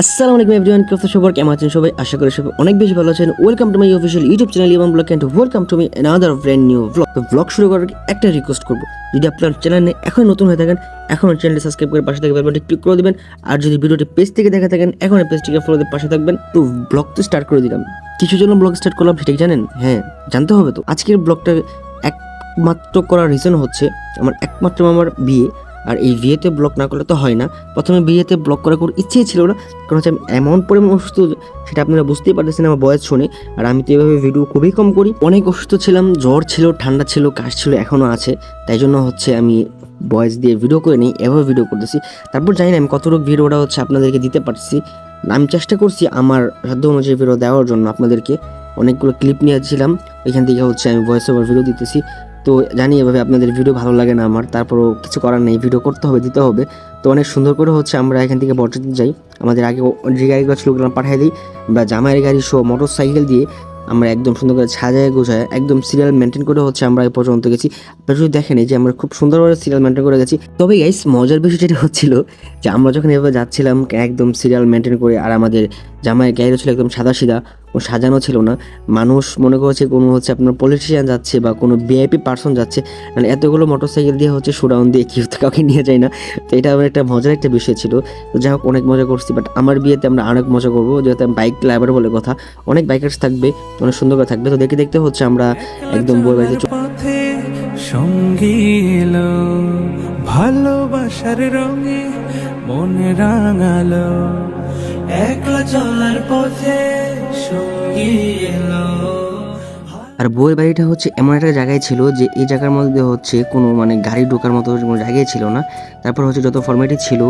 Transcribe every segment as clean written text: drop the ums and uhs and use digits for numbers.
আসসালামু আলাইকুম এভরিওয়ান, কি অবস্থা সবার? কেমন আছেন সবাই? আশা করি সবাই অনেক বেশি ভালো আছেন। Welcome to my official YouTube channel Imam blog and welcome to me another brand new blog. তো ব্লগ শুরু করার আগে একটা রিকোয়েস্ট করব, যদি আপনার চ্যানেলে এখন নতুন হয়ে থাকেন, এখন চ্যানেলটি সাবস্ক্রাইব করে পাশে থেকে বেল বাটনটি ক্লিক করে দিবেন। আর যদি ভিডিওটি পেজ থেকে দেখে থাকেন, এখন পেজটিকে ফলো দিয়ে পাশে থাকবেন। তো ব্লগ তো স্টার্ট করে দিলাম। কিছু জন্য ব্লগ স্টার্ট করলাম, সেটা কি জানেন? হ্যাঁ, জানতে হবে তো। আজকের ব্লগটা একমাত্র করার রিজন হচ্ছে একমাত্র আমার বিয়ে। আর এই বিয়েতে ব্লগ না করলে তো হয় না। প্রথমে বিয়েতে ব্লগ করার কোনো ইচ্ছেই ছিল না, কারণ হচ্ছে আমি এমন পরিমাণ অসুস্থ, সেটা আপনারা বুঝতেই পারতেছেন আমার বয়স শুনে। আর আমি তো এভাবে ভিডিও খুবই কম করি, অনেক অসুস্থ ছিলাম, জ্বর ছিল, ঠান্ডা ছিল, কাশ ছিল, এখনও আছে। তাই জন্য হচ্ছে আমি ভয়েস দিয়ে ভিডিও করে নিই, এভাবে ভিডিও করতেছি। তারপর জানি না আমি কতটুকু ভিডিওটা হচ্ছে আপনাদেরকে দিতে পারছি। আমি চেষ্টা করছি আমার সাধ্য অনুযায়ী ভিডিও দেওয়ার জন্য আপনাদেরকে। অনেকগুলো ক্লিপ নিয়েছিলাম, এখান থেকে হচ্ছে আমি ভয়েস ওভার ভিডিও দিতেছি। তো জানি এভাবে আপনাদের ভিডিও ভালো লাগে না আমার, তারপরও কিছু করার নেই, ভিডিও করতে হবে, দিতে হবে। তো অনেক সুন্দর করে হচ্ছে আমরা এখান থেকে বরযাত্রী যাই। আমাদের আগে যে গাড়িগুলো ছিল ওগুলো পাঠিয়ে দিই, আমরা জামাইয়ের গাড়ি সহ মোটর সাইকেল দিয়ে আমরা একদম সুন্দর করে সাজায় গোছায় একদম সিরিয়াল মেনটেন করে হচ্ছে আমরা এই পর্যন্ত গেছি। আপনারা যদি দেখেন এই যে আমরা খুব সুন্দরভাবে সিরিয়াল মেনটেন করে গেছি। তবে গাইস, মজার বিষয় যেটা হচ্ছিল যে আমরা যখন এভাবে যাচ্ছিলাম একদম সিরিয়াল মেনটেন করে, আর আমাদের জামাইয়ের গাড়িটা ছিল একদম সাদা সিধা, ও সাজানো ছিল না। মানুষ মনে করছে কোনো হচ্ছে আপনার পলিটিশিয়ান যাচ্ছে বা কোনো ভিআইপি পার্সন যাচ্ছে, মানে এতগুলো মোটরসাইকেল দিয়ে হচ্ছে শোডাউন দিয়ে কেউ তো কাউকে নিয়ে যায় না। তো এটা আমার একটা মজার একটা বিষয় ছিল। তো যাই হোক, অনেক মজা করছি, বাট আমার বিয়েতে আমরা অনেক মজা করবো, যেহেতু আমি বাইক ড্রাইভার বলে কথা, অনেক বাইকার্স থাকবে, অনেক সুন্দর করে থাকবে। তো দেখতে দেখতে হচ্ছে আমরা একদম বই বাড়িতে পথে সঙ্গী এলো, ভালোবাসার রঙে মনে রাঙালো, একলা চলার পথে সঙ্গী এলো। আর বউয়ের বাড়িটা হচ্ছে এমন একটা জায়গায় ছিল যে এই জায়গার মধ্যে হচ্ছে কোনো মানে গাড়ি ঢোকার মতো কোনো জায়গায় ছিল না। তারপর হচ্ছে যত ফর্মালিটি ছিল,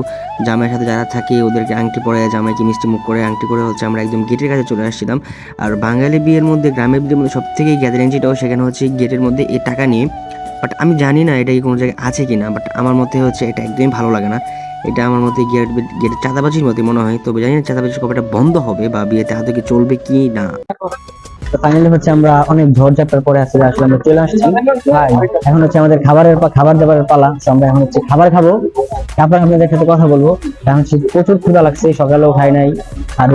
জামাইয়ের সাথে যারা থাকে ওদেরকে আংটি পরে, জামাইকে মিষ্টি মুখ করে আংটি করে হচ্ছে আমরা একদম গেটের কাছে চলে আসছিলাম। আর বাঙালি বিয়ের মধ্যে, গ্রামের বিয়ের মধ্যে সব থেকে গ্যাদারিং যেটাও সেখানে হচ্ছে গেটের মধ্যে এই টাকা নিয়ে। বাট আমি জানি না এটা কি কোনো জায়গায় আছে কি না, বাট আমার মতে হচ্ছে এটা একদমই ভালো লাগে না। এটা আমার মতে গেটের চাঁদাবাজির মতো মনে হয়। তবে জানি না চাঁদাবাজি কবে বন্ধ হবে বা বিয়েতে আদৌ কি চলবে কি না। তো ফাইনালি হচ্ছে আমরা অনেক ঝড়ঝাপটার পরে আসলে আসলে আমরা চলে আসছি ভাই। এখন হচ্ছে আমাদের খাবার দাবারের পালা। তো আমরা এখন হচ্ছে খাবার খাবো, তারপর আপনাদের সাথে কথা বলবো। এখন হচ্ছে প্রচুর ক্ষুধা লাগছে, সকালেও খাই নাই। আর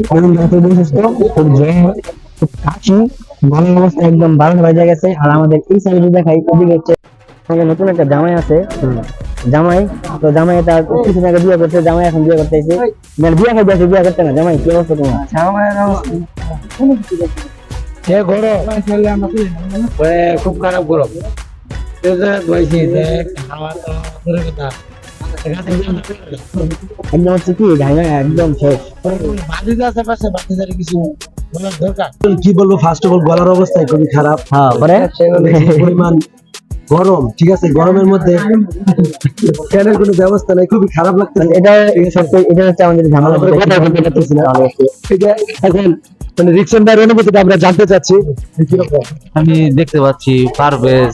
এখন যতদিন সুস্থ, খুব জ্বর, খুব কাশি, গলার অবস্থা একদম 12 বাজে গেছে। আর আমাদের এই সাইডে দেখাই, ওদিকে হচ্ছে আমাদের নতুন একটা জামাই আছে। জামাই, তো জামাই তার কিছুদিন আগে বিয়ে করছে, জামাই এখন বিয়ে করতে এসে মানে বিয়ে খাই দিয়েছে, বিয়ে করতে না। জামাই কি অবস্থা তোমার? সে গরম খুব খারাপ গরম একদম হচ্ছে কি ঢাকা একদম শেষ। আশেপাশে বাচ্চাদের কিছু বলার দরকার। কি বলবো, ফার্স্ট অফ অল গলার অবস্থা খুবই খারাপ। হ্যাঁ, পরে পরিমাণ গরম, ঠিক আছে, গরমের মধ্যে ফ্যানের কোনো ব্যবস্থা নাই, খুবই খারাপ লাগতেছে। এটা সত্যি, এটা হচ্ছে আমাদের ঝামেলা। এটা এখন মানে রিকশন ভাইয়ের অনুভূতিটা আমরা জানতে চাচ্ছি। আমি দেখতে পাচ্ছি পারভেজ,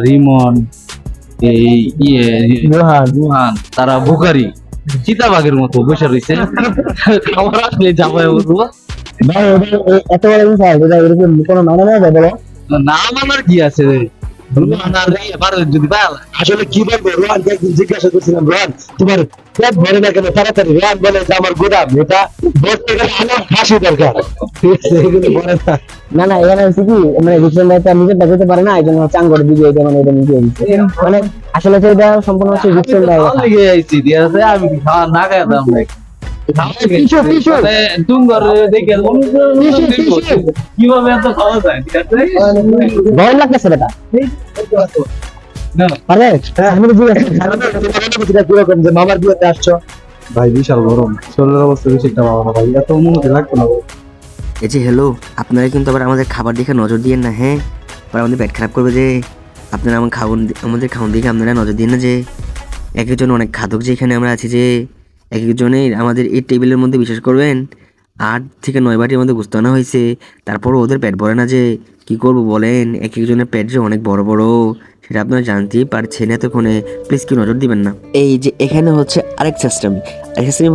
রিমন, এই রুহান, তারা বুকারি চিতাবাঘের মতো বসে রয়েছে। খাবার আসলে জামাই বলবো ভাই, এত বড় বিষয়, এটা এরকম কোনো মানে নেওয়া যায় বলো? না মানার কি আছে? রুহান আর পারভেজ যদি আসলে কি বলবো, রোহানকে একদিন জিজ্ঞাসা করছিলাম, রোহান তোমার পেট ভরে না কেন তাড়াতাড়ি? রোহান বলে যে আমার গোদাম, এটা ধরতে গেলে আমার ফাঁসি দরকার। ঠিক আছে, এগুলো বলে না। না না, এখানে হচ্ছে কি মানে রিক্সন ভাই তো নিজেরটা যেতে পারে না, এই জন্য চাং করে দিবে, এটা মানে এটা নিজে দিচ্ছে। মানে আসলে হচ্ছে এটা সম্পূর্ণ হচ্ছে রিক্সন ভাই। লেগে যাইছি, ঠিক আছে, আমি খাওয়া না খাই দাম নাই কিভাবে এত খাওয়া যায়, ঠিক আছে? ভয় লাগতেছে বেটা। পারবে? আমি তো অনুভূতিটা কিরকম যে মামার বিয়েতে আসছো? ভাই বিশাল গরম, শরীরের অবস্থা বেশি একটা ভালো না ভাই, এত অনুমতি লাগতো না। এই যে হ্যালো, আপনারা কিন্তু আবার আমাদের খাবার দেখে নজর দিয়েন না, হ্যাঁ? আবার আমাদের পেট খারাপ করবে যে। আপনারা আমাদের খাওয়ান দিকে আপনারা নজর দিন না যে। এক একজন অনেক খাদক যে এখানে আমরা আছি যে, এক একজনের আমাদের এই টেবিলের মধ্যে বিশ্বাস করবেন 8 থেকে 9 বাটির মধ্যে গুস্ত আনা হয়েছে, তারপরও ওদের পেট ভরে না যে। কি করব বলেন, এক একজনের পেট যে অনেক বড় বড়, সেটা আপনারা জানতেই পারছেন, এতক্ষণে প্লিজ কি নজর দিবেন না। এই যে এখানে হচ্ছে আরেক সিস্টেম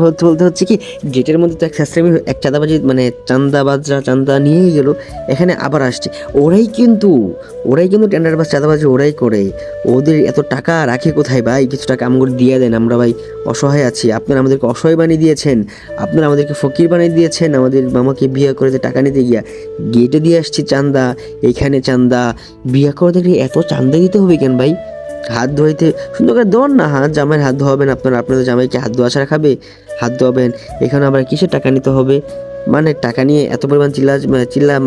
বলতে বলতে হচ্ছে কি, গেটের মধ্যে তো এক সিস্টেম, এক চাঁদাবাজি মানে চাঁদাবাজরা চাঁদা নিয়েই গেল, এখানে আবার আসছে। ওরাই কিন্তু টেন্ডার বা চাঁদাবাজি ওরাই করে। ওদের এত টাকা রাখে কোথায় ভাই? কিছু টাকা আমাকে দিয়ে দেন, আমরা ভাই অসহায় আছি। আপনারা আমাদেরকে অসহায় বানিয়ে দিয়েছেন, আপনারা আমাদেরকে ফকির বানিয়ে দিয়েছেন। আমাদের মামাকে বিয়ে করে যে টাকা নিতে গিয়া গেটে দিয়ে আসছি চাঁদা, এইখানে চাঁদা, বিয়ে করে দেখলে এত চাঁদা দিতে হবে কেন ভাই? হাত ধোয়াইতে সুন্দর করে দেওয়ান না, হাত জামাইয়ের হাত ধোয়াবেন আপনারা, আপনাদের জামাইকে হাত ধোয়া ছাড়া খাবে? হাত ধোয়াবেন, এখানে আবার কিসের টাকা নিতে হবে? মানে টাকা নিয়ে এত পরিমাণ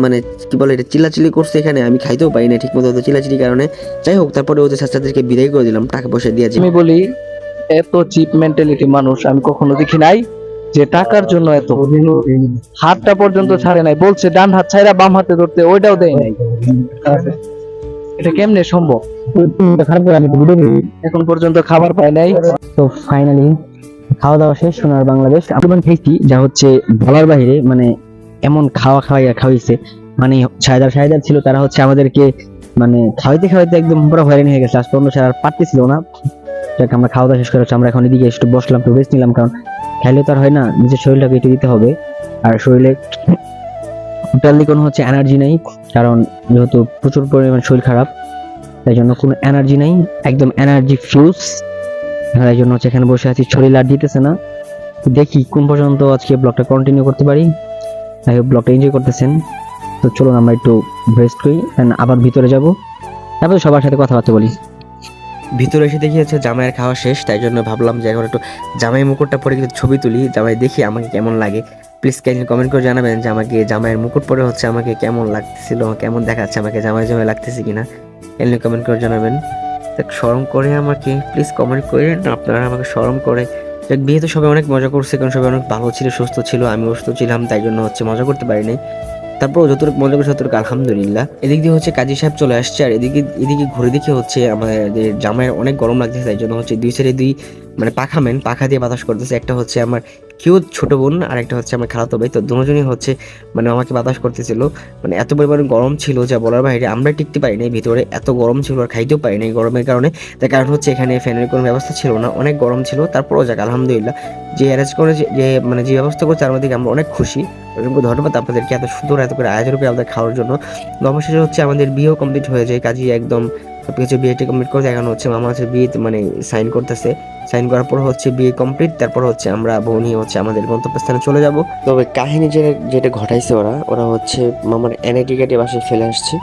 মানে কি বলে এটা, চিল্লাচিল্লি করছে এখানে, আমি খাইতেও পারি না ঠিক মতো চিল্লাচিল্লির কারণে। যাই হোক, তারপরে ওদের ছাত্রদেরকে বিদায় করে দিলাম, টাকা পয়সা দিয়েছি। আমি বলি এত চিপ মেন্টালিটি মানুষ আমি কখনো দেখি নাই, যে টাকার জন্য এত হাতটা পর্যন্ত ছাড়ে নাই, বলছে ডান হাত ছাইরা বাম হাতে ধরতে, ওইটাও দেয় নাই। এটা কেমনে সম্ভব? খারাপ করে আমি ভিডিও এখন পর্যন্ত খাবার পায় নাই। তো ফাইনালি খাওয়া দাওয়া শেষ। সোনার বাংলাদেশ আমরা খেয়েছি, যা হচ্ছে বলার বাইরে, মানে এমন খাওয়াইছে, মানে সাহেদার ছিল, তারা হচ্ছে আমাদেরকে মানে খাওয়াইতে একদম পুরো হয়রানি হয়ে গেছে। আজকে অন্য আর পারতেছিল না। যাক, আমরা খাওয়া দাওয়া শেষ করে আমরা এখন এদিকে একটু বসলাম, একটু রেস্ট নিলাম, কারণ খাইলে তো আর হয় না, নিজের শরীরটাকে একটু দিতে হবে। আর শরীরে টোটালি কোনো হচ্ছে এনার্জি নেই, কারণ যেহেতু প্রচুর পরিমাণ শরীর খারাপ, তাই জন্য কোনো এনার্জি নেই, একদম এনার্জি ফিউজ। তাই জন্য হচ্ছে এখানে বসে আছি, শরীর আর দিতেছে না। দেখি কোন পর্যন্ত আজকে ব্লগটা কন্টিনিউ করতে পারি। তাই ব্লগটা এনজয় করতেছেন, তো চলুন আমরা একটু রেস্ট করি, আবার ভিতরে যাব, তারপরে সবার সাথে কথাবার্তা বলি। ভিতরে এসে দেখি হচ্ছে জামাইয়ের খাওয়া শেষ, তাই জন্য ভাবলাম যে এখন একটু জামাই মুকুটটা পরে কিছু ছবি তুলি, জামাই দেখি আমাকে কেমন লাগে। প্লিজ কাইন্ডলি কমেন্ট করে জানাবেন যে আমাকে জামাইয়ের মুকুট পরে হচ্ছে আমাকে কেমন লাগতেছিল, কেমন দেখাচ্ছে, আমাকে জামাই জামাই লাগতেছে কিনা, কাইন্ডলি কমেন্ট করে জানাবেন। দেখ, শরম করে আমাকে প্লিজ কমেন্ট করেন, আপনারা আমাকে শরম করে। দেখ, বিয়ে তো সবাই অনেক মজা করছে, কারণ সবাই অনেক ভালো ছিল, সুস্থ ছিল, আমি অসুস্থ ছিলাম, তাই জন্য হচ্ছে মজা করতে পারিনি। তারপর যতটুকু মজা করছে ততটুকু আলহামদুলিল্লাহ। এদিক দিয়ে হচ্ছে কাজী সাহেব চলে আসছে, আর এদিকে ঘুরে দেখে হচ্ছে আমাদের জামাইয়ের অনেক গরম লাগতেছে, তাই জন্য হচ্ছে দুই সাইডে মানে পাখা দিয়ে বাতাস করতেছে। একটা হচ্ছে আমার কিউট ছোট বোন, আর একটা হচ্ছে আমার খালাতো ভাই। তো দুজনই হচ্ছে মানে আমাকে বাতাস করতেছিল, মানে এত পরিমাণে গরম ছিল যা বলার বাইরে। আমরা টিকতে পারি নাই ভিতরে, এত গরম ছিল, আর খাইতেও পারি নাই গরমের কারণে। তার কারণ হচ্ছে এখানে ফ্যানের কোনো ব্যবস্থা ছিল না, অনেক গরম ছিল। তারপরও যাক আলহামদুলিল্লাহ, যে অ্যারেঞ্জ করে যে ব্যবস্থা করছে, আমাদেরকে আমরা অনেক খুশি। অসংখ্য ধন্যবাদ আপনাদেরকে এত সুন্দর এত করে আয়োজন করে আমাদের খাওয়ার জন্য। তো অবশেষে হচ্ছে আমাদের বিয়েও কমপ্লিট হয়ে যায়, কাজী একদম সবকিছু বিয়েটি কমপ্লিট করে এখন হচ্ছে মামা হচ্ছে বিয়ে মানে সাইন করতেছে। সাইন করার পর হচ্ছে বিয়ে কমপ্লিট, তারপর হচ্ছে আমরা বউ নিয়ে হচ্ছে আমাদের গন্তব্যস্থানে চলে যাব। তবে কাহিনী যেটা ঘটাইছে ওরা হচ্ছে মামার এনআইডি কার্ডে বাসায় ফেলে আসছে,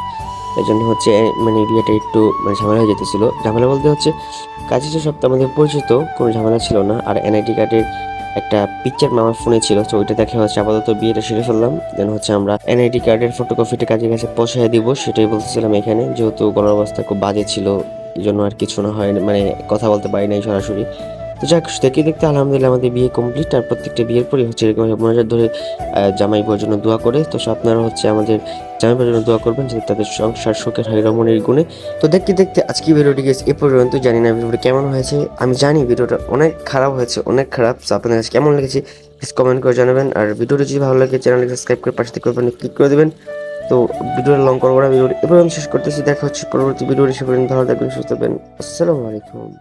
এই জন্য হচ্ছে মানে বিয়েটা একটু মানে ঝামেলা হয়ে যেতেছিল। ঝামেলা বলতে হচ্ছে কাজী যে সব আমাদের পরিচিত, কোনো ঝামেলা ছিল না। আর এনআইডি কার্ডের একটা পিকচার মামার ফোনে ছিল, তো ওইটা দেখে হচ্ছে আপাতত বিয়েটা সেরে ফেললাম। দেন হচ্ছে আমরা এনআইডি কার্ডের ফটোকপিটা কাজের কাছে পৌঁছায় দিব, সেটাই বলতেছিলাম এখানে। যেহেতু গলার অবস্থা খুব বাজে ছিল, এই জন্য আর কিছু না হয় মানে কথা বলতে পারি নাই সরাসরি। তো যাক, দেখতে আলহামদুলিল্লাহ আমাদের বিয়ে কমপ্লিট। আর প্রত্যেকটা বিয়ের পরই হচ্ছে এরকম মনোজাত ধরে জামাই বউর জন্য দোয়া করে। তো আপনারা হচ্ছে আমাদের জামাই বউর জন্য দোয়া করবেন, যাতে তাদের সংসার সুখের হয় রমণীর গুণে। তো দেখতে আজকে ভিডিওটি গেছে এ পর্যন্ত। জানি না ভিডিওটি কেমন হয়েছে, আমি জানি ভিডিওটা অনেক খারাপ হয়েছে, অনেক খারাপ। তো আপনাদের কাছে কেমন লেগেছে প্লিজ কমেন্ট করে জানাবেন। আর ভিডিওটি যদি ভালো লাগে চ্যানেলটি সাবস্ক্রাইব করে পাশে থেকে ক্লিক করে দেবেন। তো ভিডিওটা লং করবো না, ভিডিওটি এ পর্যন্ত শেষ করতেছি। দেখা হচ্ছে পরবর্তী ভিডিওটি, সে পর্যন্ত ভালো থাকবেন, সুস্থ থাকবেন। আসসালামু আলাইকুম।